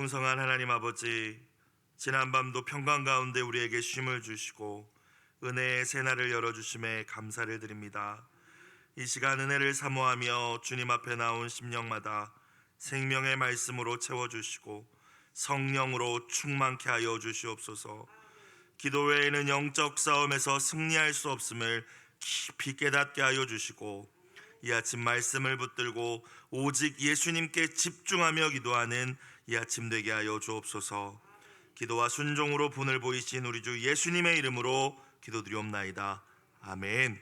풍성한 하나님 아버지, 지난밤도 평강 가운데 우리에게 쉼을 주시고 은혜의 새날을 열어주심에 감사를 드립니다. 이 시간 은혜를 사모하며 주님 앞에 나온 심령마다 생명의 말씀으로 채워주시고 성령으로 충만케 하여 주시옵소서. 기도 외에는 영적 싸움에서 승리할 수 없음을 깊이 깨닫게 하여 주시고 이 아침 말씀을 붙들고 오직 예수님께 집중하며 기도하는 이 아침 되게 하여 주옵소서. 기도와 순종으로 분을 보이신 우리 주 예수님의 이름으로 기도드리옵나이다. 아멘.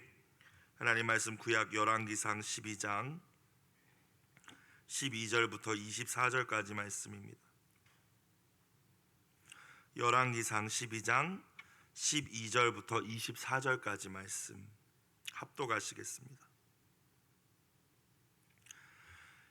하나님 말씀 구약 열왕기상 12장 12절부터 24절까지 말씀입니다. 열왕기상 12장 12절부터 24절까지 말씀 합독하시겠습니다.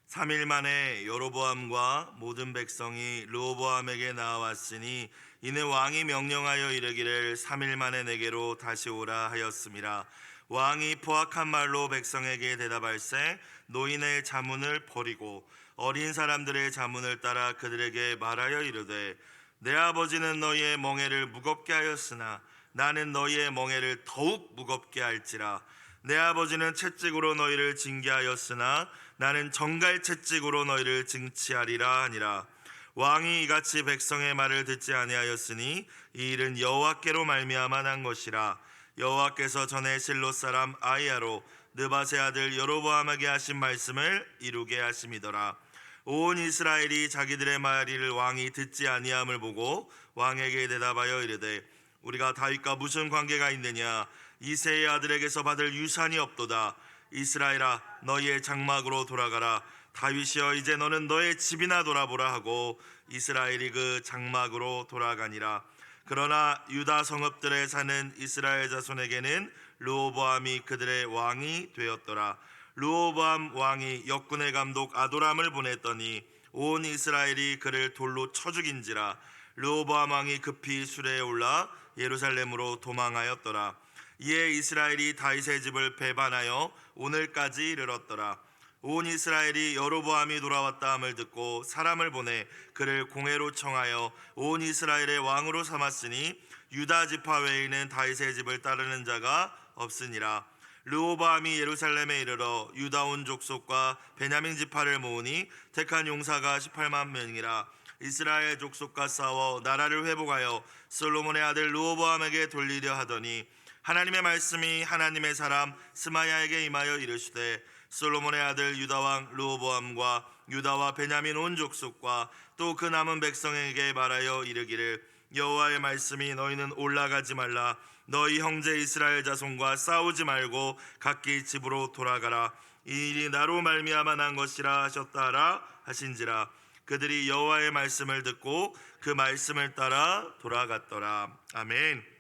3일 만에 여로보암과 모든 백성이 르호보암에게 나왔으니 이는 왕이 명령하여 이르기를 3일 만에 내게로 다시 오라 하였음이라. 왕이 포악한 말로 백성에게 대답할세 노인의 자문을 버리고 어린 사람들의 자문을 따라 그들에게 말하여 이르되 내 아버지는 너희의 멍에를 무겁게 하였으나 나는 너희의 멍에를 더욱 무겁게 할지라. 내 아버지는 채찍으로 너희를 징계하였으나 나는 정갈 채찍으로 너희를 징치하리라 하니라. 왕이 이같이 백성의 말을 듣지 아니하였으니 이 일은 여호와께로 말미암아 난 것이라. 여호와께서 전에 실로 사람 아히야로 느밧의 아들 여로보암에게 하신 말씀을 이루게 하심이더라. 온 이스라엘이 자기들의 말을 왕이 듣지 아니함을 보고 왕에게 대답하여 이르되 우리가 다윗과 무슨 관계가 있느냐? 이새의 아들에게서 받을 유산이 없도다. 이스라엘아 너희의 장막으로 돌아가라. 다윗이여 이제 너는 너의 집이나 돌아보라 하고 이스라엘이 그 장막으로 돌아가니라. 그러나 유다 성읍들에 사는 이스라엘 자손에게는 르호보암이 그들의 왕이 되었더라. 르호보암 왕이 역군의 감독 아도람을 보냈더니 온 이스라엘이 그를 돌로 쳐 죽인지라. 르호보암 왕이 급히 수레에 올라 예루살렘으로 도망하였더라. 이에 이스라엘이 다윗의 집을 배반하여 오늘까지 이르렀더라. 온 이스라엘이 여로보암이 돌아왔다 함을 듣고 사람을 보내 그를 공회로 청하여 온 이스라엘의 왕으로 삼았으니 유다 지파 외에는 다윗의 집을 따르는 자가 없으니라. 르호보암이 예루살렘에 이르러 유다 온 족속과 베냐민 지파를 모으니 택한 용사가 18만 명이라. 이스라엘 족속과 싸워 나라를 회복하여 솔로몬의 아들 르호보암에게 돌리려 하더니 하나님의 말씀이 하나님의 사람 스마야에게 임하여 이르시되 솔로몬의 아들 유다 왕 르호보암과 유다와 베냐민 온 족속과 또 그 남은 백성에게 말하여 이르기를 여호와의 말씀이 너희는 올라가지 말라. 너희 형제 이스라엘 자손과 싸우지 말고 각기 집으로 돌아가라. 이 일이 나로 말미암아 난 것이라 하셨다라 하신지라. 그들이 여호와의 말씀을 듣고 그 말씀을 따라 돌아갔더라. 아멘.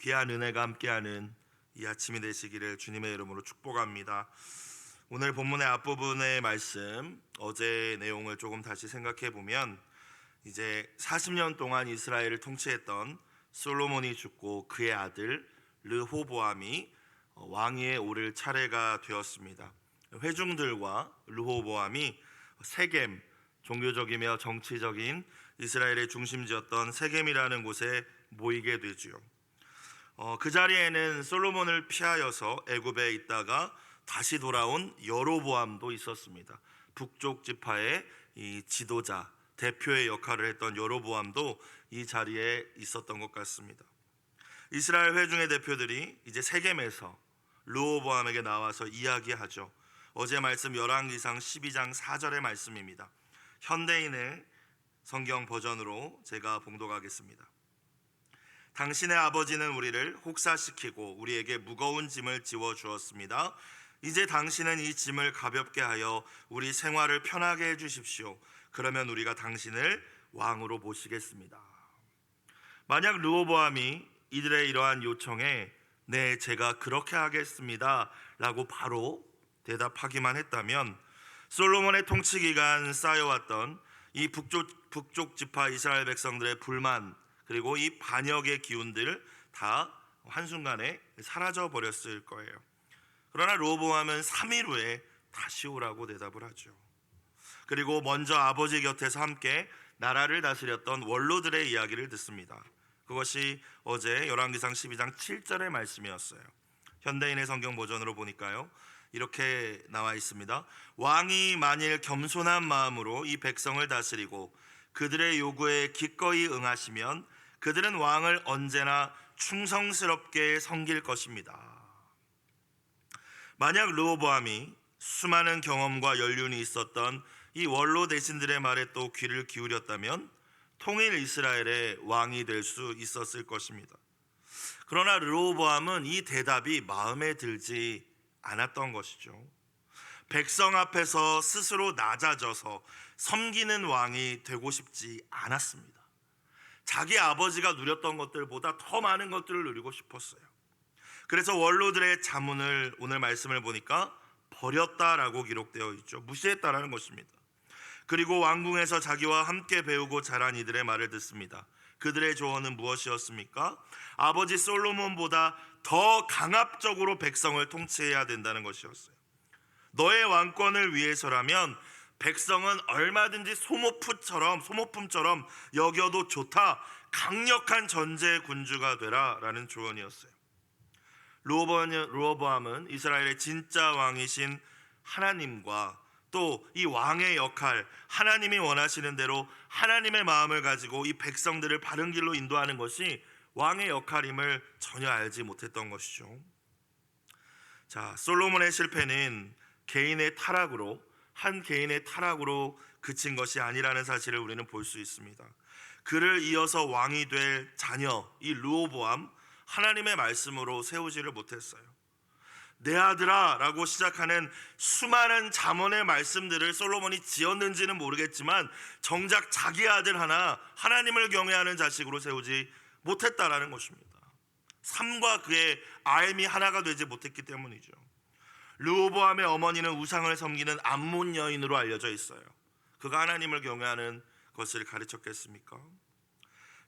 귀한 은혜가 함께하는 이 아침이 되시기를 주님의 이름으로 축복합니다. 오늘 본문의 앞부분의 말씀, 어제의 내용을 조금 다시 생각해 보면 이제 40년 동안 이스라엘을 통치했던 솔로몬이 죽고 그의 아들 르호보암이 왕위에 오를 차례가 되었습니다. 회중들과 르호보암이 세겜, 종교적이며 정치적인 이스라엘의 중심지였던 세겜이라는 곳에 모이게 되지요. 그 자리에는 솔로몬을 피하여서 애굽에 있다가 다시 돌아온 여로보암도 있었습니다. 북쪽 지파의 이 지도자, 대표의 역할을 했던 여로보암도 이 자리에 있었던 것 같습니다. 이스라엘 회중의 대표들이 이제 세겜에서 르호보암에게 나와서 이야기하죠. 어제 말씀 열왕기상 12장 4절의 말씀입니다. 현대인의 성경 버전으로 제가 봉독하겠습니다. 당신의 아버지는 우리를 혹사시키고 우리에게 무거운 짐을 지워 주었습니다. 이제 당신은 이 짐을 가볍게 하여 우리 생활을 편하게 해 주십시오. 그러면 우리가 당신을 왕으로 모시겠습니다. 만약 르호보암이 이들의 이러한 요청에 네, 제가 그렇게 하겠습니다 라고 바로 대답하기만 했다면 솔로몬의 통치 기간 쌓여왔던 이 북쪽 지파 이스라엘 백성들의 불만 그리고 이 반역의 기운들 다 한순간에 사라져 버렸을 거예요. 그러나 르호보암은 3일 후에 다시 오라고 대답을 하죠. 그리고 먼저 아버지 곁에서 함께 나라를 다스렸던 원로들의 이야기를 듣습니다. 그것이 어제 열왕기상 12장 7절의 말씀이었어요. 현대인의 성경 버전으로 보니까요, 이렇게 나와 있습니다. 왕이 만일 겸손한 마음으로 이 백성을 다스리고 그들의 요구에 기꺼이 응하시면 그들은 왕을 언제나 충성스럽게 섬길 것입니다. 만약 르호보암이 수많은 경험과 연륜이 있었던 이 원로 대신들의 말에 또 귀를 기울였다면 통일 이스라엘의 왕이 될 수 있었을 것입니다. 그러나 르호보암은 이 대답이 마음에 들지 않았던 것이죠. 백성 앞에서 스스로 낮아져서 섬기는 왕이 되고 싶지 않았습니다. 자기 아버지가 누렸던 것들보다 더 많은 것들을 누리고 싶었어요. 그래서 원로들의 자문을, 오늘 말씀을 보니까 버렸다라고 기록되어 있죠. 무시했다라는 것입니다. 그리고 왕궁에서 자기와 함께 배우고 자란 이들의 말을 듣습니다. 그들의 조언은 무엇이었습니까? 아버지 솔로몬보다 더 강압적으로 백성을 통치해야 된다는 것이었어요. 너의 왕권을 위해서라면 백성은 얼마든지 소모품처럼 여겨도 좋다. 강력한 전제 군주가 되라 라는 조언이었어요. 르호보암은 이스라엘의 진짜 왕이신 하나님과 또 이 왕의 역할, 하나님이 원하시는 대로 하나님의 마음을 가지고 이 백성들을 바른 길로 인도하는 것이 왕의 역할임을 전혀 알지 못했던 것이죠. 자, 솔로몬의 실패는 한 개인의 타락으로 그친 것이 아니라는 사실을 우리는 볼 수 있습니다. 그를 이어서 왕이 될 자녀 이 르호보암, 하나님의 말씀으로 세우지를 못했어요. 내 아들아 라고 시작하는 수많은 잠언의 말씀들을 솔로몬이 지었는지는 모르겠지만 정작 자기 아들 하나, 하나님을 경외하는 자식으로 세우지 못했다라는 것입니다. 삶과 그의 삶이 하나가 되지 못했기 때문이죠. 르호보암의 어머니는 우상을 섬기는 암몬 여인으로 알려져 있어요. 그가 하나님을 경외하는 것을 가르쳤겠습니까?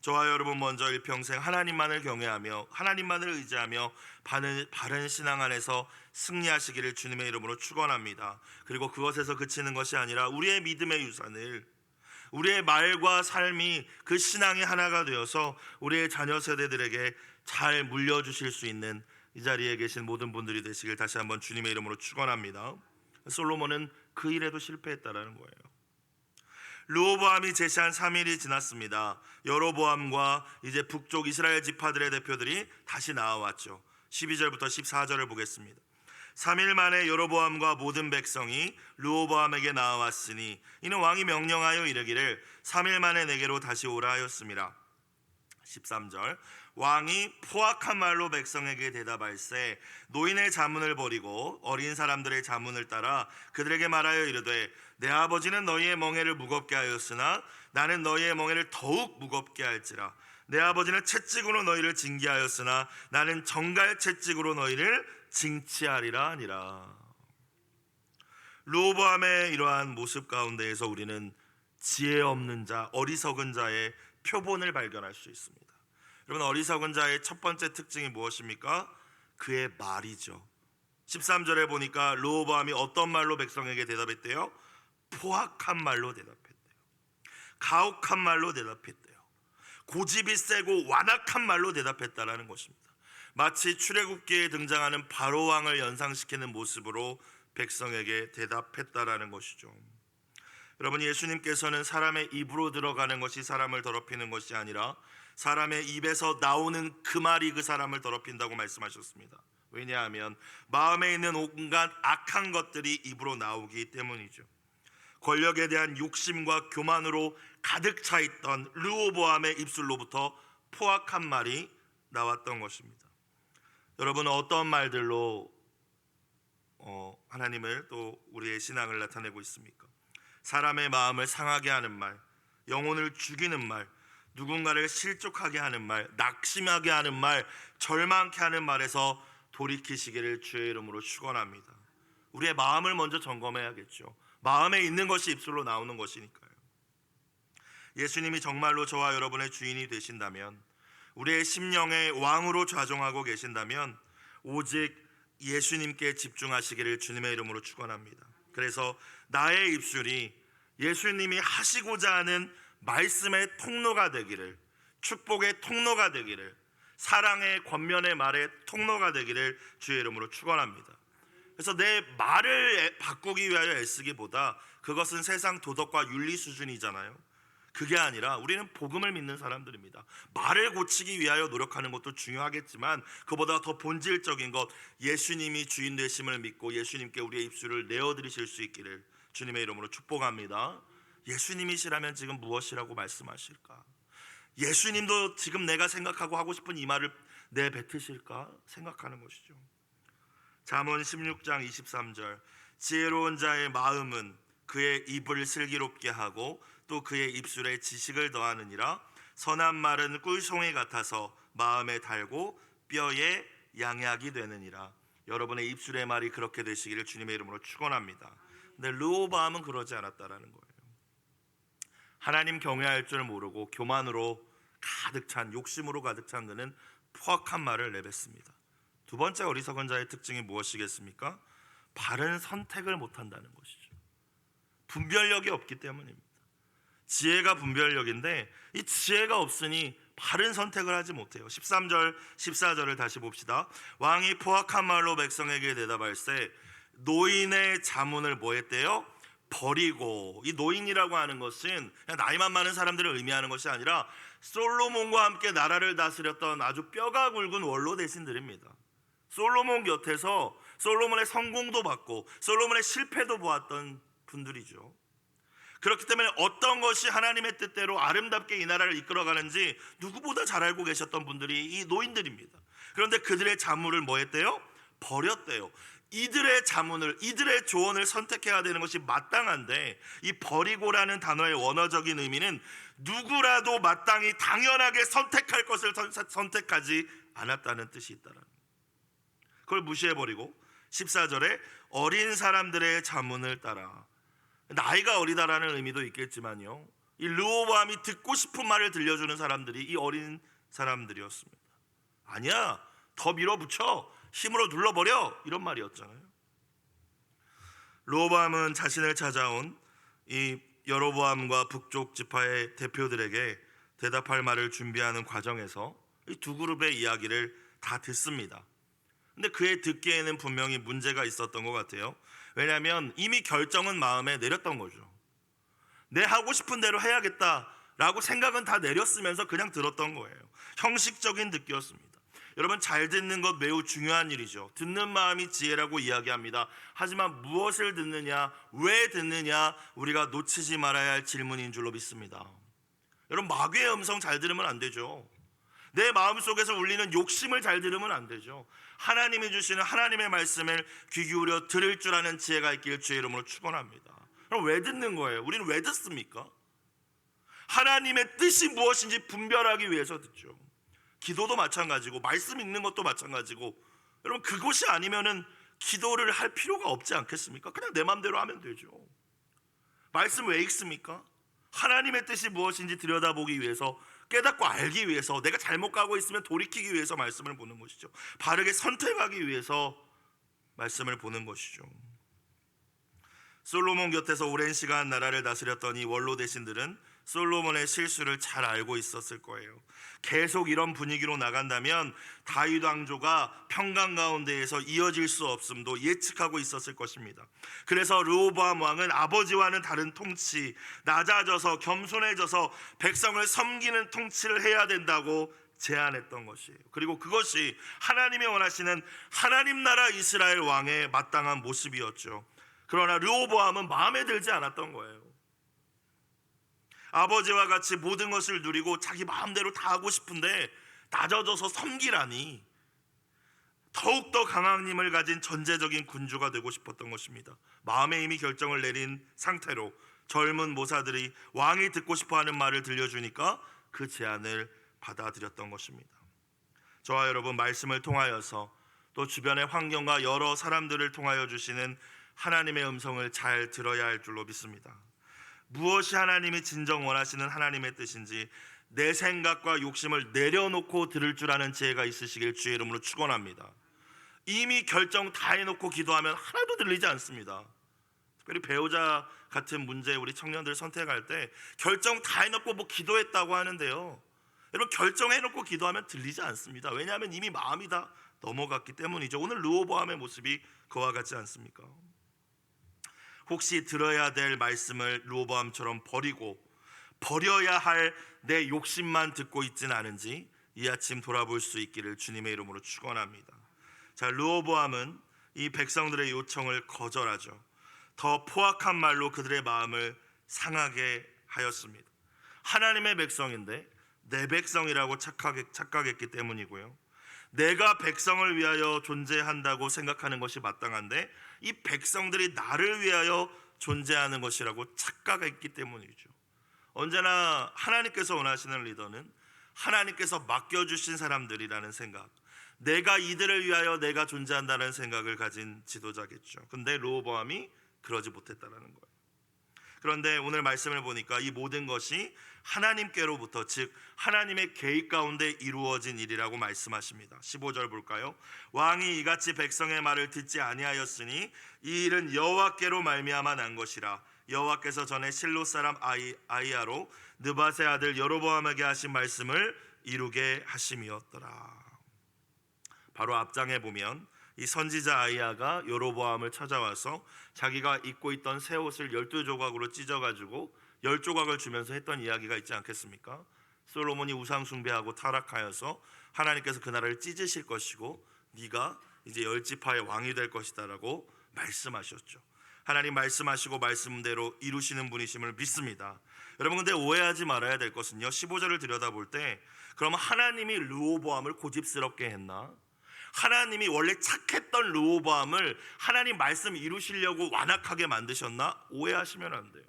저와 여러분 먼저 일평생 하나님만을 경외하며 하나님만을 의지하며 바른 신앙 안에서 승리하시기를 주님의 이름으로 축원합니다. 그리고 그것에서 그치는 것이 아니라 우리의 믿음의 유산을, 우리의 말과 삶이 그 신앙의 하나가 되어서 우리의 자녀 세대들에게 잘 물려주실 수 있는 이 자리에 계신 모든 분들이 되시길 다시 한번 주님의 이름으로 축원합니다. 솔로몬은 그 일에도 실패했다라는 거예요. 르호보암이 제시한 3일이 지났습니다. 여로보암과 이제 북쪽 이스라엘 지파들의 대표들이 다시 나와왔죠. 12절부터 14절을 보겠습니다. 3일 만에 여로보암과 모든 백성이 르호보암에게 나와왔으니 이는 왕이 명령하여 이르기를 3일 만에 내게로 다시 오라 하였습니다. 13절, 왕이 포악한 말로 백성에게 대답할세 노인의 자문을 버리고 어린 사람들의 자문을 따라 그들에게 말하여 이르되 내 아버지는 너희의 멍에를 무겁게 하였으나 나는 너희의 멍에를 더욱 무겁게 할지라. 내 아버지는 채찍으로 너희를 징계하였으나 나는 정갈 채찍으로 너희를 징치하리라 하니라. 르호보암의 이러한 모습 가운데에서 우리는 지혜 없는 자, 어리석은 자의 표본을 발견할 수 있습니다. 여러분, 어리석은 자의 첫 번째 특징이 무엇입니까? 그의 말이죠. 13절에 보니까 르호보암이 어떤 말로 백성에게 대답했대요? 포악한 말로 대답했대요. 가혹한 말로 대답했대요. 고집이 세고 완악한 말로 대답했다라는 것입니다. 마치 출애굽기에 등장하는 바로 왕을 연상시키는 모습으로 백성에게 대답했다라는 것이죠. 여러분, 예수님께서는 사람의 입으로 들어가는 것이 사람을 더럽히는 것이 아니라 사람의 입에서 나오는 그 말이 그 사람을 더럽힌다고 말씀하셨습니다. 왜냐하면 마음에 있는 온갖 악한 것들이 입으로 나오기 때문이죠. 권력에 대한 욕심과 교만으로 가득 차 있던 르호보암의 입술로부터 포악한 말이 나왔던 것입니다. 여러분, 어떤 말들로 하나님을 또 우리의 신앙을 나타내고 있습니까? 사람의 마음을 상하게 하는 말, 영혼을 죽이는 말, 누군가를 실족하게 하는 말, 낙심하게 하는 말, 절망케 하는 말에서 돌이키시기를 주의 이름으로 축원합니다. 우리의 마음을 먼저 점검해야겠죠. 마음에 있는 것이 입술로 나오는 것이니까요. 예수님이 정말로 저와 여러분의 주인이 되신다면, 우리의 심령의 왕으로 좌정하고 계신다면 오직 예수님께 집중하시기를 주님의 이름으로 축원합니다. 그래서 나의 입술이 예수님이 하시고자 하는 말씀의 통로가 되기를, 축복의 통로가 되기를, 사랑의 권면의 말의 통로가 되기를 주의 이름으로 축원합니다. 그래서 내 말을 바꾸기 위하여 애쓰기보다, 그것은 세상 도덕과 윤리 수준이잖아요. 그게 아니라 우리는 복음을 믿는 사람들입니다. 말을 고치기 위하여 노력하는 것도 중요하겠지만 그보다 더 본질적인 것, 예수님이 주인 되심을 믿고 예수님께 우리의 입술을 내어드리실 수 있기를 주님의 이름으로 축복합니다. 예수님이시라면 지금 무엇이라고 말씀하실까? 예수님도 지금 내가 생각하고 하고 싶은 이 말을 내뱉으실까 생각하는 것이죠. 잠언 16장 23절, 지혜로운 자의 마음은 그의 입을 슬기롭게 하고 또 그의 입술에 지식을 더하느니라. 선한 말은 꿀송이 같아서 마음에 달고 뼈에 양약이 되느니라. 여러분의 입술의 말이 그렇게 되시기를 주님의 이름으로 축원합니다. 근데 르호보암은 그러지 않았다라는 거예요. 하나님 경외할 줄 모르고 교만으로 가득 찬, 욕심으로 가득 찬 그는 포악한 말을 내뱉습니다. 두 번째 어리석은 자의 특징이 무엇이겠습니까? 바른 선택을 못한다는 것이죠. 분별력이 없기 때문입니다. 지혜가 분별력인데 이 지혜가 없으니 바른 선택을 하지 못해요. 13절 14절을 다시 봅시다. 왕이 포악한 말로 백성에게 대답할세 노인의 자문을 뭐 했대요? 버리고. 이 노인이라고 하는 것은 그냥 나이만 많은 사람들을 의미하는 것이 아니라 솔로몬과 함께 나라를 다스렸던 아주 뼈가 굵은 원로 대신들입니다. 솔로몬 곁에서 솔로몬의 성공도 봤고 솔로몬의 실패도 보았던 분들이죠. 그렇기 때문에 어떤 것이 하나님의 뜻대로 아름답게 이 나라를 이끌어가는지 누구보다 잘 알고 계셨던 분들이 이 노인들입니다. 그런데 그들의 자문을 뭐 했대요? 버렸대요. 이들의 자문을, 이들의 조언을 선택해야 되는 것이 마땅한데 이 버리고라는 단어의 원어적인 의미는 누구라도 마땅히 당연하게 선택할 것을 선택하지 않았다는 뜻이 있다는, 그걸 무시해버리고 14절에 어린 사람들의 자문을 따라. 나이가 어리다라는 의미도 있겠지만요, 이 르호보암이 듣고 싶은 말을 들려주는 사람들이 이 어린 사람들이었습니다. 아니야, 더 밀어붙여, 힘으로 눌러버려, 이런 말이었잖아요. 르호보암은 자신을 찾아온 이 여로보암과 북쪽 지파의 대표들에게 대답할 말을 준비하는 과정에서 이 두 그룹의 이야기를 다 듣습니다. 근데 그의 듣기에는 분명히 문제가 있었던 것 같아요. 왜냐하면 이미 결정은 마음에 내렸던 거죠. 내 하고 싶은 대로 해야겠다라고 생각은 다 내렸으면서 그냥 들었던 거예요. 형식적인 듣기였습니다. 여러분, 잘 듣는 것 매우 중요한 일이죠. 듣는 마음이 지혜라고 이야기합니다. 하지만 무엇을 듣느냐, 왜 듣느냐, 우리가 놓치지 말아야 할 질문인 줄로 믿습니다. 여러분, 마귀의 음성 잘 들으면 안 되죠. 내 마음속에서 울리는 욕심을 잘 들으면 안 되죠. 하나님이 주시는 하나님의 말씀을 귀 기울여 들을 줄 아는 지혜가 있기를 주의 이름으로 축원합니다. 그럼 왜 듣는 거예요? 우리는 왜 듣습니까? 하나님의 뜻이 무엇인지 분별하기 위해서 듣죠. 기도도 마찬가지고 말씀 읽는 것도 마찬가지고. 여러분, 그것이 아니면은 기도를 할 필요가 없지 않겠습니까? 그냥 내 마음대로 하면 되죠. 말씀 왜 읽습니까? 하나님의 뜻이 무엇인지 들여다보기 위해서, 깨닫고 알기 위해서, 내가 잘못 가고 있으면 돌이키기 위해서 말씀을 보는 것이죠. 바르게 선택하기 위해서 말씀을 보는 것이죠. 솔로몬 곁에서 오랜 시간 나라를 다스렸던 이 원로 대신들은 솔로몬의 실수를 잘 알고 있었을 거예요. 계속 이런 분위기로 나간다면 다윗 왕조가 평강 가운데에서 이어질 수 없음도 예측하고 있었을 것입니다. 그래서 르호보암 왕은 아버지와는 다른 통치, 낮아져서 겸손해져서 백성을 섬기는 통치를 해야 된다고 제안했던 것이에요. 그리고 그것이 하나님이 원하시는 하나님 나라 이스라엘 왕의 마땅한 모습이었죠. 그러나 르호보암은 마음에 들지 않았던 거예요. 아버지와 같이 모든 것을 누리고 자기 마음대로 다 하고 싶은데 낮아져서 섬기라니, 더욱더 강한 힘을 가진 전제적인 군주가 되고 싶었던 것입니다. 마음에 이미 결정을 내린 상태로 젊은 모사들이 왕이 듣고 싶어하는 말을 들려주니까 그 제안을 받아들였던 것입니다. 저와 여러분, 말씀을 통하여서 또 주변의 환경과 여러 사람들을 통하여 주시는 하나님의 음성을 잘 들어야 할 줄로 믿습니다. 무엇이 하나님이 진정 원하시는 하나님의 뜻인지 내 생각과 욕심을 내려놓고 들을 줄 아는 지혜가 있으시길 주의 이름으로 축원합니다. 이미 결정 다 해놓고 기도하면 하나도 들리지 않습니다. 특별히 배우자 같은 문제 우리 청년들 선택할 때 결정 다 해놓고 뭐 기도했다고 하는데요, 여러분 결정해놓고 기도하면 들리지 않습니다. 왜냐하면 이미 마음이 다 넘어갔기 때문이죠. 오늘 르호보암의 모습이 그와 같지 않습니까? 혹시 들어야 될 말씀을 르호보암처럼 버려야 할 내 욕심만 듣고 있지는 않은지 이 아침 돌아볼 수 있기를 주님의 이름으로 축원합니다. 자, 르호보암은 이 백성들의 요청을 거절하죠. 더 포악한 말로 그들의 마음을 상하게 하였습니다. 하나님의 백성인데 내 백성이라고 착각했기 때문이고요, 내가 백성을 위하여 존재한다고 생각하는 것이 마땅한데 이 백성들이 나를 위하여 존재하는 것이라고 착각했기 때문이죠. 언제나 하나님께서 원하시는 리더는 하나님께서 맡겨주신 사람들이라는 생각, 내가 이들을 위하여 내가 존재한다는 생각을 가진 지도자겠죠. 근데 르호보암이 그러지 못했다는 거예요. 그런데 오늘 말씀을 보니까 이 모든 것이 하나님께로부터, 즉 하나님의 계획 가운데 이루어진 일이라고 말씀하십니다. 15절 볼까요? 왕이 이같이 백성의 말을 듣지 아니하였으니 이 일은 여호와께로 말미암아 난 것이라. 여호와께서 전에 실로 사람 아히야로 느밧의 아들 여로보암에게 하신 말씀을 이루게 하심이었더라. 바로 앞장에 보면 이 선지자 아히야가 여로보암을 찾아와서 자기가 입고 있던 새 옷을 12조각으로 찢어가지고 10조각을 주면서 했던 이야기가 있지 않겠습니까? 솔로몬이 우상 숭배하고 타락하여서 하나님께서 그 나라를 찢으실 것이고 네가 이제 10지파의 왕이 될 것이다 라고 말씀하셨죠. 하나님 말씀하시고 말씀대로 이루시는 분이심을 믿습니다. 여러분, 근데 오해하지 말아야 될 것은요, 15절을 들여다볼 때 그러면 하나님이 르호보암을 고집스럽게 했나? 하나님이 원래 착했던 르호보암을 하나님 말씀 이루시려고 완악하게 만드셨나? 오해하시면 안 돼요.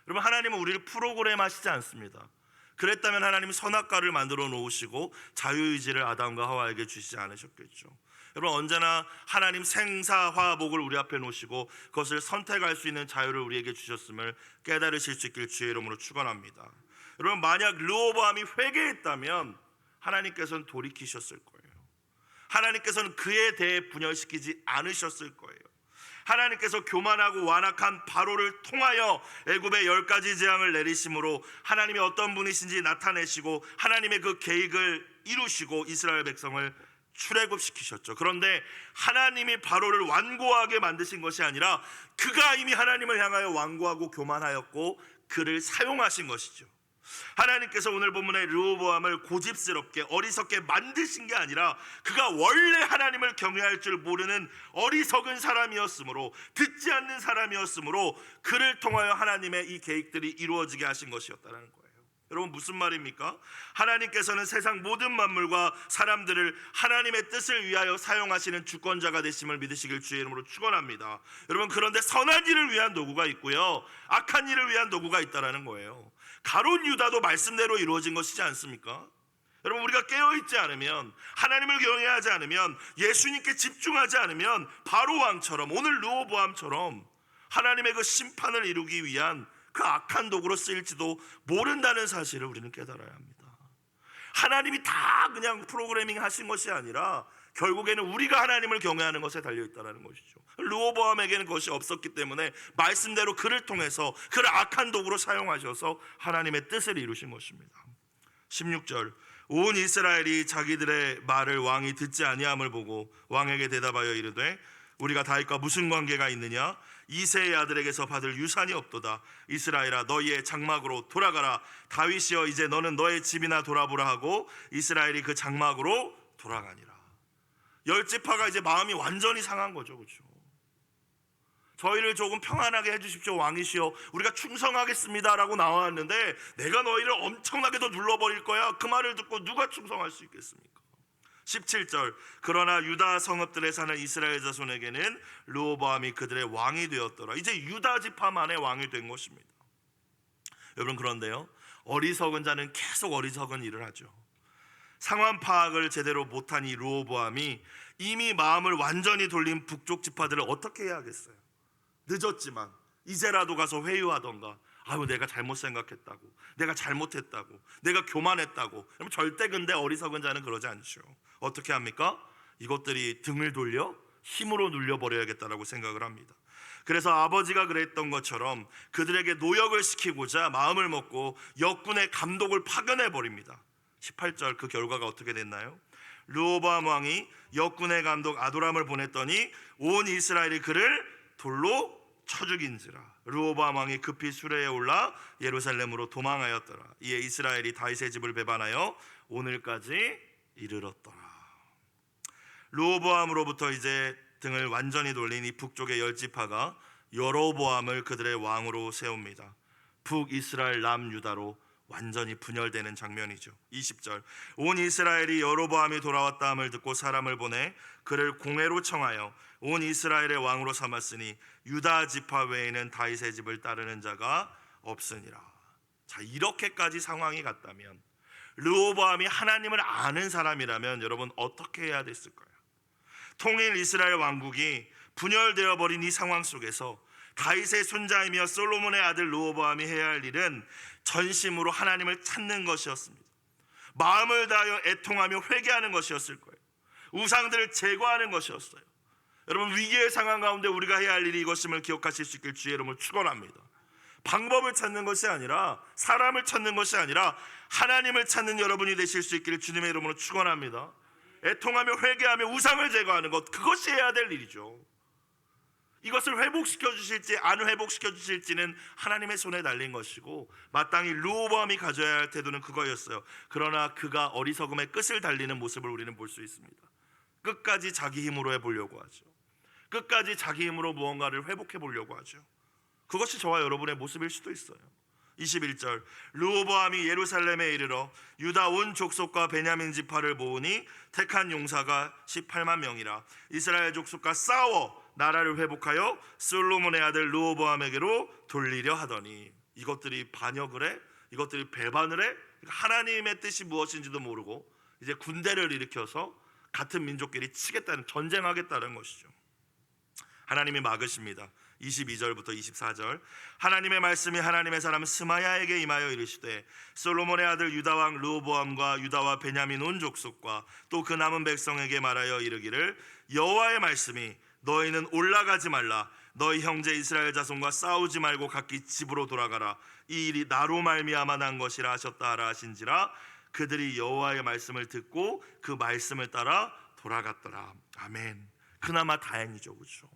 여러분, 하나님은 우리를 프로그램 하시지 않습니다. 그랬다면 하나님이 선악과를 만들어 놓으시고 자유의지를 아담과 하와에게 주시지 않으셨겠죠. 여러분, 언제나 하나님 생사화복을 우리 앞에 놓으시고 그것을 선택할 수 있는 자유를 우리에게 주셨음을 깨달으실 수 있길 주의 이름으로 축원합니다. 여러분, 만약 르호보암이 회개했다면 하나님께서는 돌이키셨을 거예요. 하나님께서는 그에 대해 분열시키지 않으셨을 거예요. 하나님께서 교만하고 완악한 바로를 통하여 애굽의 10가지 재앙을 내리심으로 하나님이 어떤 분이신지 나타내시고 하나님의 그 계획을 이루시고 이스라엘 백성을 출애굽시키셨죠. 그런데 하나님이 바로를 완고하게 만드신 것이 아니라 그가 이미 하나님을 향하여 완고하고 교만하였고 그를 사용하신 것이죠. 하나님께서 오늘 본문의 르호보암을 고집스럽게 어리석게 만드신 게 아니라 그가 원래 하나님을 경외할 줄 모르는 어리석은 사람이었으므로, 듣지 않는 사람이었으므로 그를 통하여 하나님의 이 계획들이 이루어지게 하신 것이었다는 거예요. 여러분, 무슨 말입니까? 하나님께서는 세상 모든 만물과 사람들을 하나님의 뜻을 위하여 사용하시는 주권자가 되심을 믿으시길 주의 이름으로 축원합니다. 여러분, 그런데 선한 일을 위한 도구가 있고요, 악한 일을 위한 도구가 있다라는 거예요. 가룟 유다도 말씀대로 이루어진 것이지 않습니까? 여러분, 우리가 깨어있지 않으면, 하나님을 경외하지 않으면, 예수님께 집중하지 않으면 바로 왕처럼, 오늘 르호보암처럼 하나님의 그 심판을 이루기 위한 그 악한 도구로 쓰일지도 모른다는 사실을 우리는 깨달아야 합니다. 하나님이 다 그냥 프로그래밍 하신 것이 아니라 결국에는 우리가 하나님을 경외하는 것에 달려있다는 것이죠. 르호보암에게는 그것이 없었기 때문에 말씀대로 그를 통해서 그를 악한 도구로 사용하셔서 하나님의 뜻을 이루신 것입니다. 16절, 온 이스라엘이 자기들의 말을 왕이 듣지 아니함을 보고 왕에게 대답하여 이르되 우리가 다윗과 무슨 관계가 있느냐? 이새의 아들에게서 받을 유산이 없도다. 이스라엘아, 너희의 장막으로 돌아가라. 다윗이여, 이제 너는 너의 집이나 돌아보라 하고 이스라엘이 그 장막으로 돌아가니라. 10지파가 이제 마음이 완전히 상한 거죠. 그렇죠? 저희를 조금 평안하게 해주십시오 왕이시여, 우리가 충성하겠습니다 라고 나왔는데 내가 너희를 엄청나게 더 눌러버릴 거야. 그 말을 듣고 누가 충성할 수 있겠습니까? 17절, 그러나 유다 성읍들에 사는 이스라엘 자손에게는 르호보암이 그들의 왕이 되었더라. 이제 유다 지파만의 왕이 된 것입니다. 여러분, 그런데요, 어리석은 자는 계속 어리석은 일을 하죠. 상황 파악을 제대로 못한 이 르호보암이 이미 마음을 완전히 돌린 북쪽 지파들을 어떻게 해야 하겠어요? 늦었지만 이제라도 가서 회유하던가, 아유 내가 잘못 생각했다고, 내가 잘못했다고, 내가 교만했다고. 절대 근데 어리석은 자는 그러지 않죠. 어떻게 합니까? 이것들이 등을 돌려 힘으로 눌려버려야겠다라고 생각을 합니다. 그래서 아버지가 그랬던 것처럼 그들에게 노역을 시키고자 마음을 먹고 역군의 감독을 파견해 버립니다. 18절 그 결과가 어떻게 됐나요? 르호보암 왕이 역군의 감독 아도람을 보냈더니 온 이스라엘이 그를 돌로 쳐 죽인지라. 르호보암 왕이 급히 수레에 올라 예루살렘으로 도망하였더라. 이에 이스라엘이 다윗의 집을 배반하여 오늘까지 이르렀더라. 르호보암으로부터 이제 등을 완전히 돌린 이 북쪽의 10지파가 여로보암을 그들의 왕으로 세웁니다. 북이스라엘 남유다로 완전히 분열되는 장면이죠. 20절 온 이스라엘이 여로보암이 돌아왔다함을 듣고 사람을 보내 그를 공회로 청하여 온 이스라엘의 왕으로 삼았으니 유다 지파 외에는 다윗의 집을 따르는 자가 없으니라. 자, 이렇게까지 상황이 갔다면 르호보암이 하나님을 아는 사람이라면 여러분 어떻게 해야 됐을까요? 통일 이스라엘 왕국이 분열되어 버린 이 상황 속에서 다윗의 손자이며 솔로몬의 아들 르호보암이 해야 할 일은 전심으로 하나님을 찾는 것이었습니다. 마음을 다하여 애통하며 회개하는 것이었을 거예요. 우상들을 제거하는 것이었어요. 여러분, 위기의 상황 가운데 우리가 해야 할 일이 이것임을 기억하실 수 있길 주의 이름으로 축원합니다. 방법을 찾는 것이 아니라, 사람을 찾는 것이 아니라 하나님을 찾는 여러분이 되실 수 있기를 주님의 이름으로 축원합니다. 애통하며 회개하며 우상을 제거하는 것, 그것이 해야 될 일이죠. 이것을 회복시켜 주실지 안 회복시켜 주실지는 하나님의 손에 달린 것이고 마땅히 르호보암이 가져야 할 태도는 그거였어요. 그러나 그가 어리석음의 끝을 달리는 모습을 우리는 볼 수 있습니다. 끝까지 자기 힘으로 해보려고 하죠. 끝까지 자기 힘으로 무언가를 회복해 보려고 하죠. 그것이 저와 여러분의 모습일 수도 있어요. 21절 르호보암이 예루살렘에 이르러 유다 온 족속과 베냐민 지파를 모으니 택한 용사가 18만 명이라. 이스라엘 족속과 싸워 나라를 회복하여 솔로몬의 아들 르호보암에게로 돌리려 하더니. 이것들이 반역을 해? 이것들이 배반을 해? 하나님의 뜻이 무엇인지도 모르고 이제 군대를 일으켜서 같은 민족끼리 치겠다는, 전쟁하겠다는 것이죠. 하나님이 막으십니다. 22절부터 24절 하나님의 말씀이 하나님의 사람 스마야에게 임하여 이르시되 솔로몬의 아들 유다왕 르호보암과 유다와 베냐민 온 족속과 또 그 남은 백성에게 말하여 이르기를 여호와의 말씀이 너희는 올라가지 말라. 너희 형제 이스라엘 자손과 싸우지 말고 각기 집으로 돌아가라. 이 일이 나로 말미암아 난 것이라 하셨다 하라 하신지라. 그들이 여호와의 말씀을 듣고 그 말씀을 따라 돌아갔더라. 아멘. 그나마 다행이죠, 그렇죠?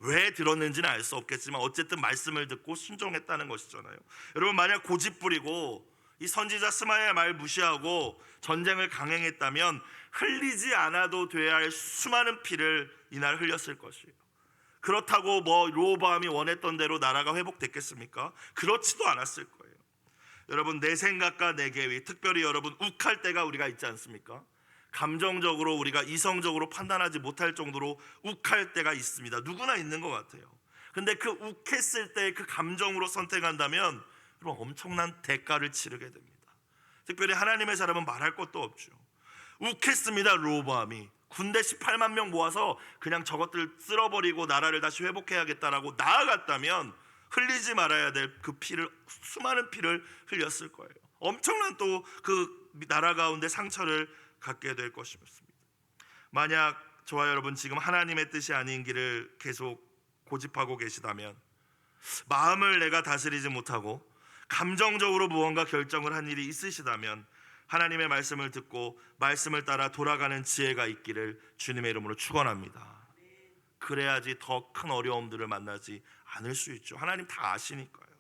왜 들었는지는 알 수 없겠지만 어쨌든 말씀을 듣고 순종했다는 것이잖아요. 여러분, 만약 고집부리고 이 선지자 스마야의 말 무시하고 전쟁을 강행했다면 흘리지 않아도 돼야 할 수많은 피를 이날 흘렸을 것이에요. 그렇다고 르호보암이 원했던 대로 나라가 회복됐겠습니까? 그렇지도 않았을 거예요. 여러분, 내 생각과 내 계획, 특별히 여러분 욱할 때가 우리가 있지 않습니까? 감정적으로 우리가 이성적으로 판단하지 못할 정도로 욱할 때가 있습니다. 누구나 있는 것 같아요. 근데 그 욱했을 때 그 감정으로 선택한다면 여러분 엄청난 대가를 치르게 됩니다. 특별히 하나님의 사람은 말할 것도 없죠. 욱했습니다. 르호보암이 군대 18만 명 모아서 그냥 저것들 쓸어버리고 나라를 다시 회복해야겠다라고 나아갔다면 흘리지 말아야 될 그 피를, 수많은 피를 흘렸을 거예요. 엄청난 또 그 나라 가운데 상처를 갖게 될 것입니다. 만약 저와 여러분 지금 하나님의 뜻이 아닌 길을 계속 고집하고 계시다면, 마음을 내가 다스리지 못하고 감정적으로 무언가 결정을 한 일이 있으시다면 하나님의 말씀을 듣고 말씀을 따라 돌아가는 지혜가 있기를 주님의 이름으로 축원합니다. 그래야지 더 큰 어려움들을 만나지 않을 수 있죠. 하나님 다 아시니까요.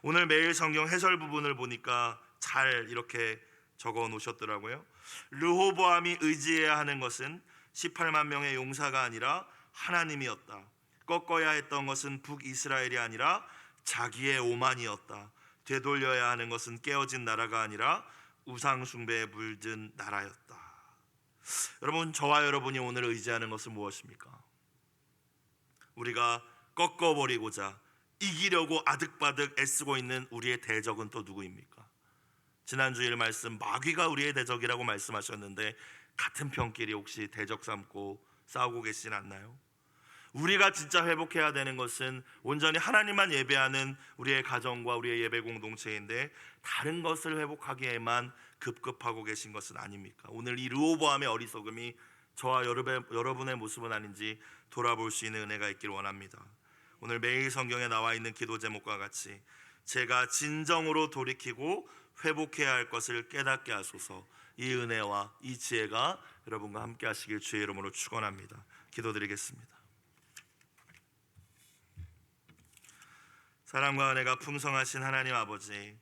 오늘 매일 성경 해설 부분을 보니까 잘 이렇게 적어 놓으셨더라고요. 르호보암이 의지해야 하는 것은 18만 명의 용사가 아니라 하나님이었다. 꺾어야 했던 것은 북이스라엘이 아니라 자기의 오만이었다. 되돌려야 하는 것은 깨어진 나라가 아니라 우상 숭배에 물든 나라였다. 여러분, 저와 여러분이 오늘 의지하는 것은 무엇입니까? 우리가 꺾어버리고자 이기려고 아득바득 애쓰고 있는 우리의 대적은 또 누구입니까? 지난주일 말씀, 마귀가 우리의 대적이라고 말씀하셨는데 같은 편끼리 혹시 대적 삼고 싸우고 계시진 않나요? 우리가 진짜 회복해야 되는 것은 온전히 하나님만 예배하는 우리의 가정과 우리의 예배 공동체인데 다른 것을 회복하기에만 급급하고 계신 것은 아닙니까? 오늘 이 르호보암의 어리석음이 저와 여러분의 모습은 아닌지 돌아볼 수 있는 은혜가 있기를 원합니다. 오늘 매일 성경에 나와 있는 기도 제목과 같이 제가 진정으로 돌이키고 회복해야 할 것을 깨닫게 하소서. 이 은혜와 이 지혜가 여러분과 함께 하시길 주의 이름으로 축원합니다. 기도드리겠습니다. 사랑과 은혜가 풍성하신 하나님 아버지,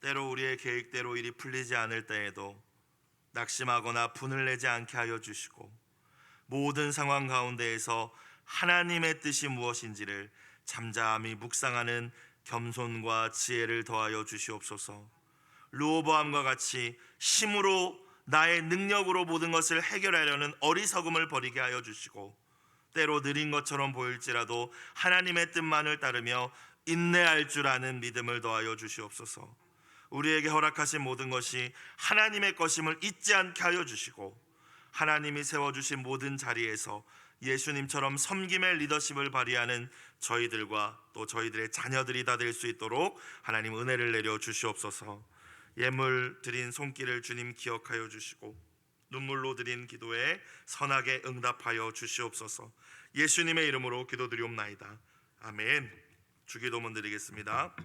때로 우리의 계획대로 일이 풀리지 않을 때에도 낙심하거나 분을 내지 않게 하여 주시고, 모든 상황 가운데에서 하나님의 뜻이 무엇인지를 잠잠히 묵상하는 겸손과 지혜를 더하여 주시옵소서. 르호보암과 같이 힘으로 나의 능력으로 모든 것을 해결하려는 어리석음을 버리게 하여 주시고, 때로 느린 것처럼 보일지라도 하나님의 뜻만을 따르며 인내할 줄 아는 믿음을 더하여 주시옵소서. 우리에게 허락하신 모든 것이 하나님의 것임을 잊지 않게 하여 주시고, 하나님이 세워주신 모든 자리에서 예수님처럼 섬김의 리더십을 발휘하는 저희들과 또 저희들의 자녀들이 다 될 수 있도록 하나님 은혜를 내려 주시옵소서. 예물 드린 손길을 주님 기억하여 주시고, 눈물로 드린 기도에 선하게 응답하여 주시옵소서. 예수님의 이름으로 기도드리옵나이다. 아멘. 주기도문 드리겠습니다.